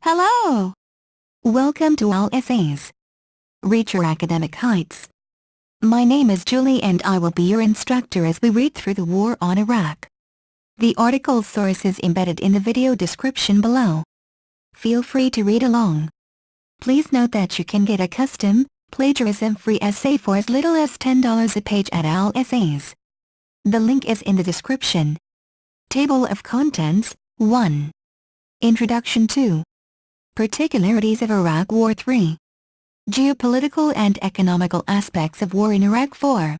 Hello! Welcome to All Essays. Reach your academic heights. My name is Julie and I will be your instructor as we read through the war on Iraq. The article source is embedded in the video description below. Feel free to read along. Please note that you can get a custom, plagiarism-free essay for as little as $10 a page at All Essays. The link is in the description. Table of Contents, 1. Introduction 2. Particularities of Iraq War 3. Geopolitical and economical aspects of war in Iraq 4.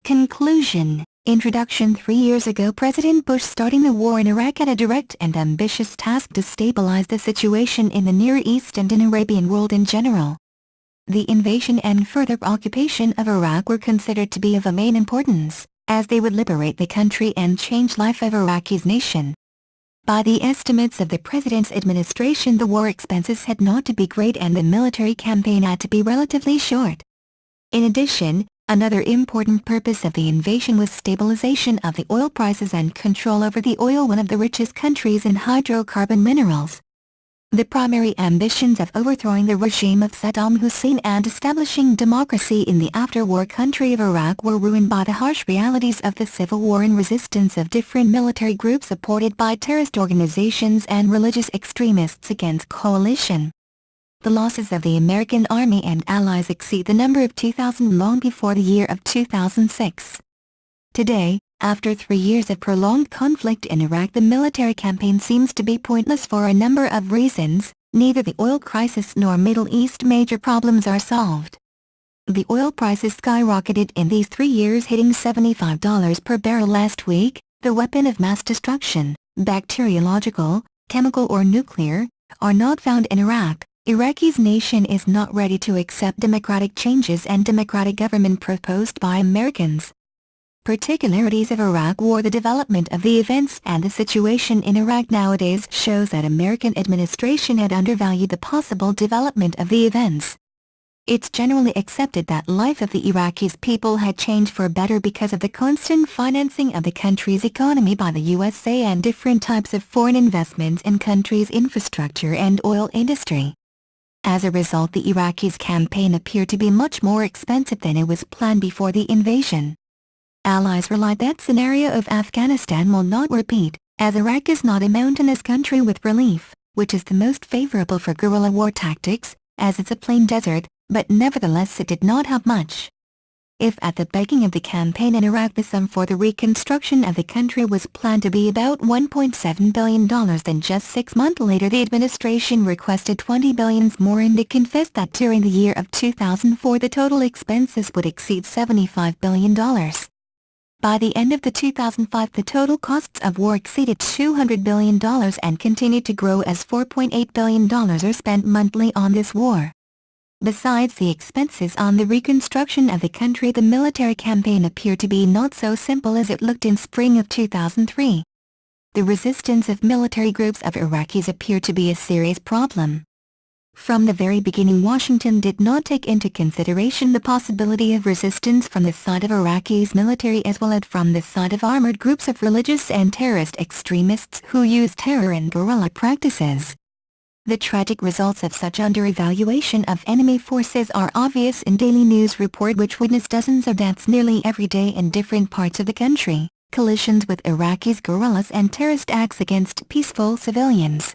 Conclusion. Introduction 3 years ago President Bush starting the war in Iraq had a direct and ambitious task to stabilize the situation in the Near East and in Arabian world in general. The invasion and further occupation of Iraq were considered to be of a main importance, as they would liberate the country and change life of Iraqis nation. By the estimates of the President's administration, the war expenses had not to be great and the military campaign had to be relatively short. In addition, another important purpose of the invasion was stabilization of the oil prices and control over the oil, one of the richest countries in hydrocarbon minerals. The primary ambitions of overthrowing the regime of Saddam Hussein and establishing democracy in the after-war country of Iraq were ruined by the harsh realities of the civil war and resistance of different military groups supported by terrorist organizations and religious extremists against coalition. The losses of the American Army and allies exceed the number of 2,000 long before the year of 2006. Today, after 3 years of prolonged conflict in Iraq, the military campaign seems to be pointless for a number of reasons. Neither the oil crisis nor Middle East major problems are solved. The oil prices skyrocketed in these 3 years, hitting $75 per barrel last week. The weapon of mass destruction, bacteriological, chemical or nuclear, are not found in Iraq. Iraqi's nation is not ready to accept democratic changes and democratic government proposed by Americans. Particularities of Iraq War. The development of the events and the situation in Iraq nowadays shows that American administration had undervalued the possible development of the events. It's generally accepted that life of the Iraqis people had changed for better because of the constant financing of the country's economy by the USA and different types of foreign investments in country's infrastructure and oil industry. As a result, the Iraqis' campaign appeared to be much more expensive than it was planned before the invasion. Allies relied that scenario of Afghanistan will not repeat, as Iraq is not a mountainous country with relief, which is the most favorable for guerrilla war tactics, as it's a plain desert, but nevertheless it did not have much. If at the beginning of the campaign in Iraq the sum for the reconstruction of the country was planned to be about $1.7 billion, then just 6 months later the administration requested $20 billion more, and it confessed that during the year of 2004 the total expenses would exceed $75 billion. By the end of the 2005 the total costs of war exceeded $200 billion and continued to grow as $4.8 billion are spent monthly on this war. Besides the expenses on the reconstruction of the country, the military campaign appeared to be not so simple as it looked in spring of 2003. The resistance of military groups of Iraqis appeared to be a serious problem. From the very beginning, Washington did not take into consideration the possibility of resistance from the side of Iraqi's military as well as from the side of armored groups of religious and terrorist extremists who use terror and guerrilla practices. The tragic results of such under-evaluation of enemy forces are obvious in daily news report, which witness dozens of deaths nearly every day in different parts of the country, collisions with Iraqis' guerrillas and terrorist acts against peaceful civilians.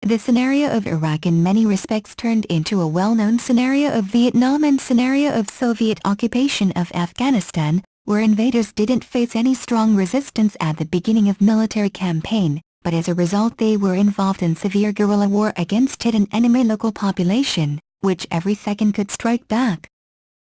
The scenario of Iraq in many respects turned into a well-known scenario of Vietnam and scenario of Soviet occupation of Afghanistan, where invaders didn't face any strong resistance at the beginning of military campaign, but as a result they were involved in severe guerrilla war against hidden enemy local population, which every second could strike back.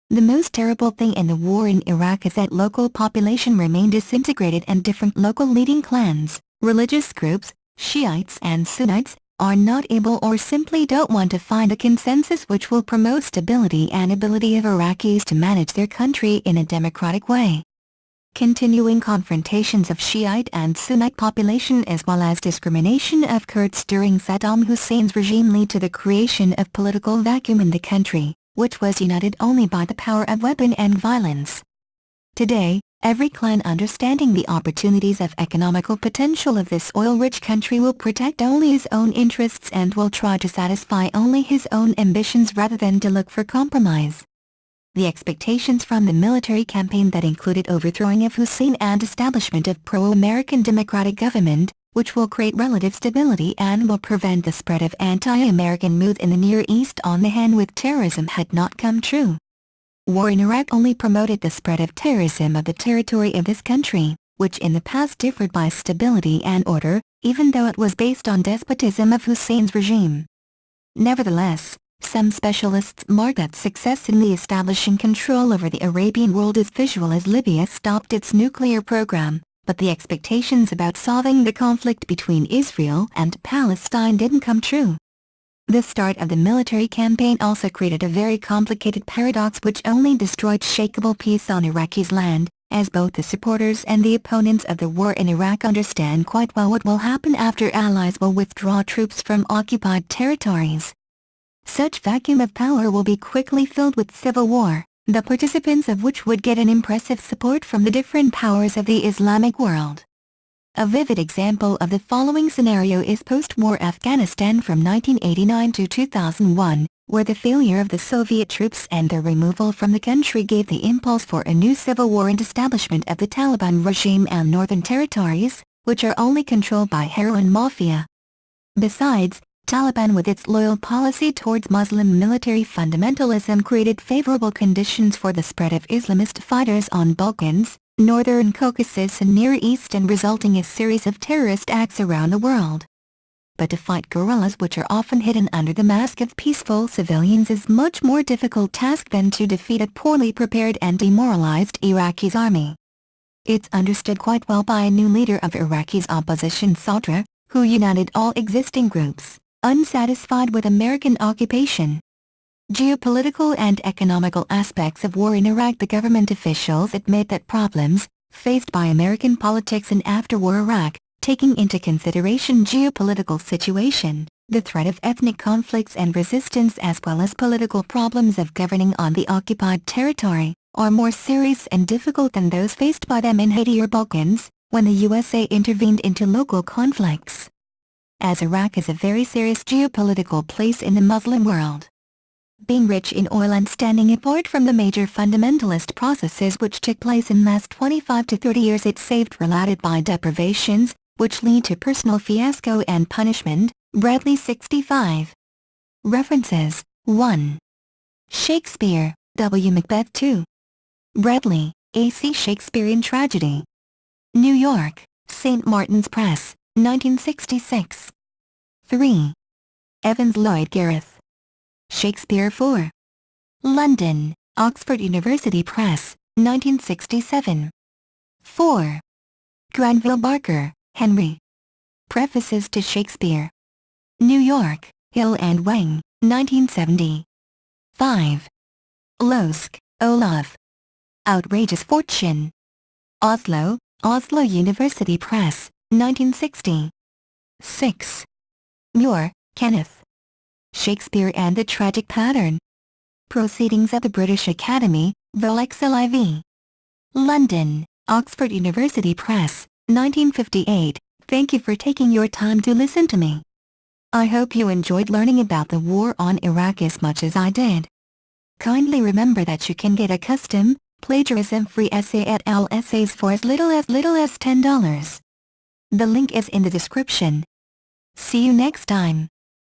The most terrible thing in the war in Iraq is that local population remained disintegrated and different local leading clans, religious groups, Shiites and Sunnites, are not able or simply don't want to find a consensus which will promote stability and ability of Iraqis to manage their country in a democratic way. Continuing confrontations of Shiite and Sunnite population as well as discrimination of Kurds during Saddam Hussein's regime lead to the creation of political vacuum in the country, which was united only by the power of weapon and violence. Today, Every clan understanding the opportunities of economical potential of this oil-rich country will protect only his own interests and will try to satisfy only his own ambitions rather than to look for compromise. The expectations from the military campaign that included overthrowing of Hussein and establishment of pro-American democratic government, which will create relative stability and will prevent the spread of anti-American mood in the Near East on the hand with terrorism had not come true. War in Iraq only promoted the spread of terrorism of the territory of this country, which in the past differed by stability and order, even though it was based on despotism of Hussein's regime. Nevertheless, some specialists mark that success in the establishing control over the Arabian world as visual as Libya stopped its nuclear program, but the expectations about solving the conflict between Israel and Palestine didn't come true. The start of the military campaign also created a very complicated paradox which only destroyed shakable peace on Iraqi's land, as both the supporters and the opponents of the war in Iraq understand quite well what will happen after allies will withdraw troops from occupied territories. Such vacuum of power will be quickly filled with civil war, the participants of which would get an impressive support from the different powers of the Islamic world. A vivid example of the following scenario is post-war Afghanistan from 1989 to 2001, where the failure of the Soviet troops and their removal from the country gave the impulse for a new civil war and establishment of the Taliban regime and northern territories, which are only controlled by heroin mafia. Besides, Taliban with its loyal policy towards Muslim military fundamentalism created favorable conditions for the spread of Islamist fighters on Balkans, Northern Caucasus and Near East and resulting a series of terrorist acts around the world. But to fight guerrillas which are often hidden under the mask of peaceful civilians is much more difficult task than to defeat a poorly prepared and demoralized Iraqi's army. It's understood quite well by a new leader of Iraqi's opposition Sadr, who united all existing groups, unsatisfied with American occupation. Geopolitical and economical aspects of war in Iraq. The government officials admit that problems, faced by American politics in after-war Iraq, taking into consideration geopolitical situation, the threat of ethnic conflicts and resistance as well as political problems of governing on the occupied territory, are more serious and difficult than those faced by them in Haiti or Balkans, when the USA intervened into local conflicts. As Iraq is a very serious geopolitical place in the Muslim world, being rich in oil and standing apart from the major fundamentalist processes which took place in last 25 to 30 years, it saved related by deprivations, which lead to personal fiasco and punishment. Bradley 65. References: 1. Shakespeare, W. Macbeth 2. Bradley, A.C. Shakespearean Tragedy. New York, St. Martin's Press, 1966. 3. Evans Lloyd Gareth. Shakespeare 4. London, Oxford University Press, 1967. 4. Granville Barker, Henry. Prefaces to Shakespeare. New York, Hill and Wang, 1970. 5. Losk, Olav. Outrageous Fortune. Oslo, Oslo University Press, 1960. 6. Muir, Kenneth. Shakespeare and the Tragic Pattern. Proceedings of the British Academy, Vol. London, Oxford University Press, 1958. Thank you for taking your time to listen to me. I hope you enjoyed learning about the war on Iraq as much as I did. Kindly remember that you can get a custom, plagiarism-free essay at OWL Essays for as little as $10. The link is in the description. See you next time.